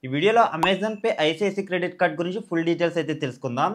ఈ వీడియోలో Amazon pay ICICI credit card గురించి ఫుల్ డీటెయిల్స్ అయితే తెలుసుకుందాం.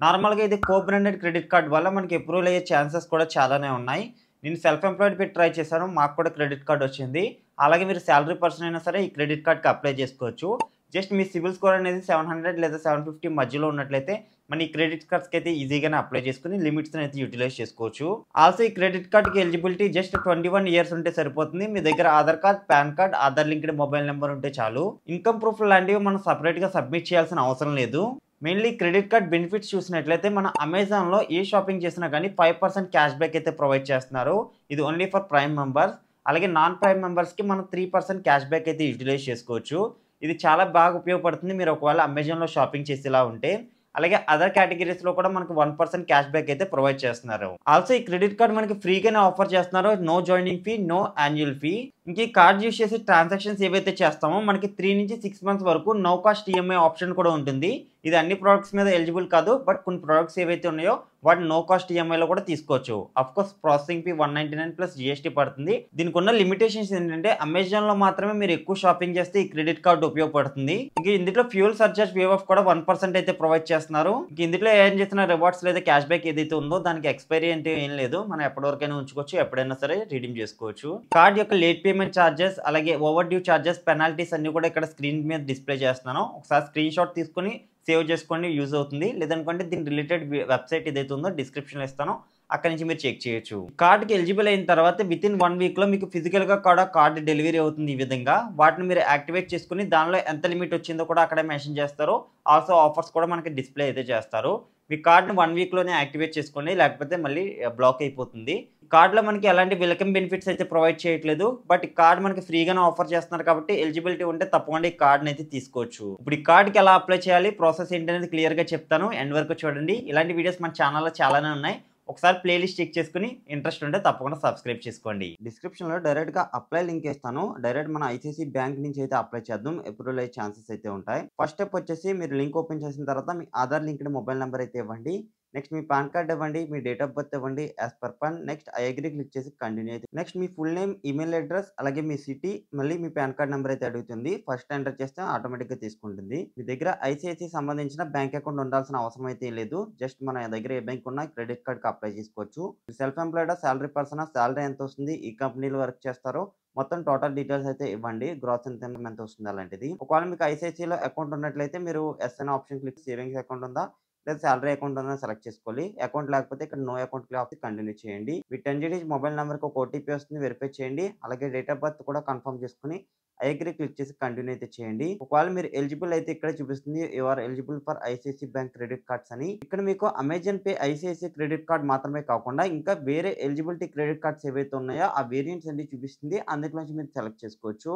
నార్మల్గా ఇది కో బ్రాండెడ్ క్రెడిట్ కార్డ్ వల్ల మనకి అప్రూవల్ అయ్యే ఛాన్సెస్ కూడా చాలానే ఉన్నాయి. నేను సెల్ఫ్ ఎంప్లాయిడ్ పెట్టి ట్రై చేశాను, మాకు కూడా క్రెడిట్ కార్డ్ వచ్చింది. అలాగే మీరు శాలరీ పర్సన్ అయినా సరే ఈ క్రెడిట్ కార్డ్కి అప్లై చేసుకోవచ్చు. జస్ట్ మీ సిబిల్ స్కోర్ అనేది 700 లేదా 750 మధ్యలో ఉన్నట్లయితే మన ఈ క్రెడిట్ కార్డ్స్కి అయితే ఈజీగానే అప్లై చేసుకుని లిమిట్స్ని అయితే యూటిలైజ్ చేసుకోవచ్చు. ఆల్సో ఈ క్రెడిట్ కార్డ్కి ఎలిజిబిలిటీ జస్ట్ 21 ఇయర్స్ ఉంటే సరిపోతుంది. మీ దగ్గర Aadhaar card, pan card, Aadhaar linked mobile number ఉంటే చాలు. ఇన్కమ్ ప్రూఫ్ లాంటివి మనం సపరేట్గా సబ్మిట్ చేయాల్సిన అవసరం లేదు. మెయిన్లీ క్రెడిట్ కార్డ్ బెనిఫిట్స్ చూసినట్లయితే మన అమెజాన్లో ఏ షాపింగ్ చేసినా కానీ 5% క్యాష్ బ్యాక్ అయితే ప్రొవైడ్ చేస్తున్నారు. ఇది ఓన్లీ ఫర్ ప్రైమ్ మెంబర్స్. అలాగే నాన్ ప్రైమ్ మెంబర్స్కి మనం 3% క్యాష్ బ్యాక్ అయితే యూటిలైజ్ చేసుకోవచ్చు. ఇది చాలా బాగా ఉపయోగపడుతుంది మీరు ఒకవేళ అమెజాన్లో షాపింగ్ చేసేలా ఉంటే. అలాగే అదర్ కేటగిరీస్లో కూడా మనకి 1% క్యాష్ బ్యాక్ అయితే ప్రొవైడ్ చేస్తున్నారు. ఆల్సో ఈ క్రెడిట్ కార్డ్ మనకి ఫ్రీగానే ఆఫర్ చేస్తున్నారు. No joining fee, no annual fee. ఇంక ఈ కార్డ్ యూస్ చేసి ట్రాన్సాక్షన్స్ ఏవైతే చేస్తామో మనకి 3 నుంచి 6 మంత్స్ వరకు నో కాస్ట్ ఈఎంఐ ఆప్షన్ కూడా ఉంటుంది. ఇది అన్ని ప్రోడక్ట్స్ మీద ఎలిజిబుల్ కాదు, బట్ కొన్ని ప్రోడక్ట్స్ ఏవైతే ఉన్నాయో వాటిని నో కాస్ట్ ఈఎంఐలో కూడా తీసుకోవచ్చు. Of course processing fee 199 plus GST పడుతుంది. దీనికి ఉన్న లిమిటేషన్స్ ఏంటంటే అమెజాన్లో మాత్రమే మీరు ఎక్కువ షాపింగ్ చేస్తే ఈ క్రెడిట్ కార్డు ఉపయోగపడుతుంది. ఇంక ఇందులో ఫ్యూల్ సర్చార్జ్ వేవ్ ఆఫ్ కూడా 1% అయితే ప్రొవైడ్ చేస్తున్నారు. ఇంక ఇందులో ఏం చేసిన రివార్డ్స్ లేదా క్యాష్ బ్యాక్ ఏదైతే ఉందో దానికి ఎక్స్పైరీ అంటే ఏం లేదు, మనం ఎప్పటివరకైనా ఉంచుకోవచ్చు, ఎప్పుడైనా సరే రిడీమ్ చేసుకోవచ్చు. కార్డ్ యొక్క లేట్ పేమెంట్ ఛార్జెస్ అలాగే ఓవర్ డ్యూ ఛార్జెస్, పెనాల్టీస్ అన్ని కూడా ఇక్కడ స్క్రీన్ మీద డిస్ప్లే చేస్తున్నాను. ఒకసారి స్క్రీన్ షాట్ తీసుకుని సేవ్ చేసుకోండి, యూజ్ అవుతుంది. లేదనుకుంటే దీని రిలేటెడ్ వెబ్సైట్ ఏదైతే ఉందో డిస్క్రిప్షన్లో ఇస్తాను, అక్కడి నుంచి మీరు చెక్ చేయొచ్చు. కార్డ్కి ఎలిజిబుల్ అయిన తర్వాత వితిన్ 1 వీక్లో మీకు ఫిజికల్గా కూడా కార్డు డెలివరీ అవుతుంది. ఈ విధంగా వాటిని మీరు యాక్టివేట్ చేసుకుని దానిలో ఎంత లిమిట్ వచ్చిందో కూడా అక్కడే మెన్షన్ చేస్తారు. ఆల్సో ఆఫర్స్ కూడా మనకి డిస్ప్లే అయితే చేస్తారు. మీ కార్డుని 1 వీక్లోనే యాక్టివేట్ చేసుకోండి, లేకపోతే మళ్ళీ బ్లాక్ అయిపోతుంది. కార్డులో మనకి ఎలాంటి వెల్కమ్ బెనిఫిట్స్ అయితే ప్రొవైడ్ చేయట్లేదు, బట్ ఈ కార్డ్ మనకి ఫ్రీగానే ఆఫర్ చేస్తున్నారు కాబట్టి ఎలిజిబిలిటీ ఉంటే తప్పకుండా ఈ కార్డ్ని అయితే తీసుకోవచ్చు. ఇప్పుడు ఈ కార్డ్కి ఎలా అప్లై చేయాలి, ప్రాసెస్ ఏంటనేది క్లియర్గా చెప్తాను, ఎండ్ వరకు చూడండి. ఇలాంటి వీడియోస్ మన ఛానల్లో చాలానే ఉన్నాయి. ఒకసారి ప్లేలిస్ట్ చెక్ చేసుకుని ఇంట్రెస్ట్ ఉంటే తప్పకుండా సబ్స్క్రైబ్ చేసుకోండి. డిస్క్రిప్షన్లో డైరెక్ట్గా అప్లై లింక్ ఇస్తాను. డైరెక్ట్ మన ఐసిఐసిఐ బ్యాంక్ నుంచి అయితే అప్లై చేద్దాం, అప్రూవల్ అయ్యే ఛాన్సెస్ అయితే ఉంటాయి. ఫస్ట్ స్టెప్ వచ్చేసి మీరు లింక్ ఓపెన్ చేసిన తర్వాత మీ ఆధార్ లింక్డ్ మొబైల్ నెంబర్ అయితే ఇవ్వండి. నెక్స్ట్ మీ పాన్ కార్డ్ ఇవ్వండి, మీ డేట్ ఆఫ్ బర్త్ ఇవ్వండి as per pan. Next I agree click చేసి కంటిన్యూ అయితే నెక్స్ట్ మీ ఫుల్ నేమ్, ఈమెయిల్ అడ్రస్, అలాగే మీ సిటీ, మళ్ళీ మీ పాన్ కార్డ్ నెంబర్ అయితే అడుగుతుంది. ఫస్ట్ ఎంటర్ చేస్తే ఆటోమేటిక్గా తీసుకుంటుంది. మీ దగ్గర ఐసిఐసిఐ సంబంధించిన బ్యాంక్ అకౌంట్ ఉండాల్సిన అవసరం అయితే లేదు. జస్ట్ మన దగ్గర ఏ బ్యాంక్ ఉన్నా క్రెడిట్ కార్డ్కి అప్లై చేసుకోవచ్చు. సెల్ఫ్ ఎంప్లాయిడా, శాలరీ పర్సనా, శాలరీ ఎంత వస్తుంది, ఈ కంపెనీలో వర్క్ చేస్తారో మొత్తం టోటల్ డీటెయిల్స్ అయితే ఇవ్వండి. గ్రాస్ ఇన్కమ్ ఎంత వస్తుంది అలాంటిది. ఒకవేళ మీకు ఐసిఐసిఐలో అకౌంట్ ఉన్నట్లయితే మీరు ఎస్ఎన్ ఆప్షన్ క్లిక్, సేవింగ్స్ అకౌంట్ ఉందా లేదా శాలరీ అకౌంట్ ఉందా సెలెక్ట్ చేసుకోవాలి. అకౌంట్ లేకపోతే ఇక్కడ నో అకౌంట్ క్లిక్ కంటిన్యూ చేయండి. మీ 10 digit మొబైల్ నెంబర్కి ఒక ఓటీపీ వస్తుంది, వెరిఫై చేయండి. అలాగే డేట్ ఆఫ్ బర్త్ కూడా కన్ఫర్మ్ చేసుకుని ఐ అగ్రీ క్లిక్ చేసి కంటిన్యూ అయితే చేయండి. ఒకవేళ మీరు ఎలిజిబుల్ అయితే ఇక్కడ చూపిస్తుంది you are eligible for ICICI bank credit cards అని. ఇక్కడ మీకు Amazon pay ICICI credit card మాత్రమే కాకుండా ఇంకా వేరే ఎలిజిబిలిటీ క్రెడిట్ కార్డ్స్ ఏవైతే ఉన్నాయో ఆ వేరియంట్స్ అన్ని చూపిస్తుంది. అందులో నుంచి మీరు సెలెక్ట్ చేసుకోవచ్చు.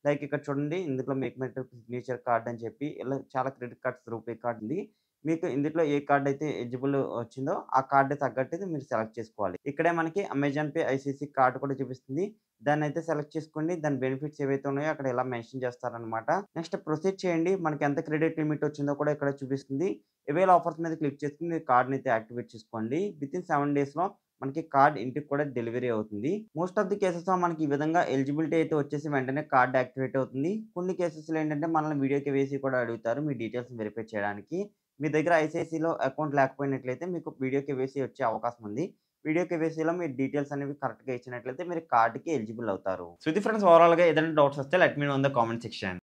లైక్ ఇక్కడ చూడండి, ఇందులో make my trip signature card అని చెప్పి ఇలా చాలా క్రెడిట్ కార్డ్స్, రూపే కార్డ్ ఉంది. మీకు ఇందులో ఏ కార్డ్ అయితే ఎలిజిబుల్ వచ్చిందో ఆ కార్డు తగ్గట్టు మీరు సెలెక్ట్ చేసుకోవాలి. ఇక్కడే మనకి అమెజాన్ పే ఐసిఐసిఐ కార్డు కూడా చూపిస్తుంది. దాన్ని అయితే సెలెక్ట్ చేసుకోండి. దాని బెనిఫిట్స్ ఏవైతే ఉన్నాయో అక్కడ ఇలా మెన్షన్ చేస్తారనమాట. నెక్స్ట్ ప్రొసీడ్ చేయండి. మనకి ఎంత క్రెడిట్ లిమిట్ వచ్చిందో కూడా ఇక్కడ చూపిస్తుంది. ఇవేళ ఆఫర్స్ మీద క్లిక్ చేసుకుని మీరు కార్డ్ని అయితే యాక్టివేట్ చేసుకోండి. వితిన్ 7 daysలో మనకి కార్డ్ ఇంటికి కూడా డెలివరీ అవుతుంది. మోస్ట్ ఆఫ్ ది కేసెస్లో మనకి ఈ విధంగా ఎలిజిబిలిటీ అయితే వచ్చేసి వెంటనే కార్డ్ యాక్టివేట్ అవుతుంది. కొన్ని కేసెస్లో ఏంటంటే మనల్ని వీడియోకి వేసి కూడా అడుగుతారు మీ డీటెయిల్స్ వెరిఫై చేయడానికి. మీ దగ్గర ఐసిఐసిఐలో అకౌంట్ లేకపోయినట్లయితే మీకు వీడియో కేవైసీ వచ్చే అవకాశం ఉంది. వీడియో కేవైసీలో మీ డీటెయిల్స్ అనేవి కరెక్ట్గా ఇచ్చినట్లయితే మీరు కార్డుకి ఎలిజిబుల్ అవుతారు. సో ఇది ఫ్రెండ్స్, ఓవరాల్గా ఏదైనా డౌట్స్ వస్తే let me know in the comment section.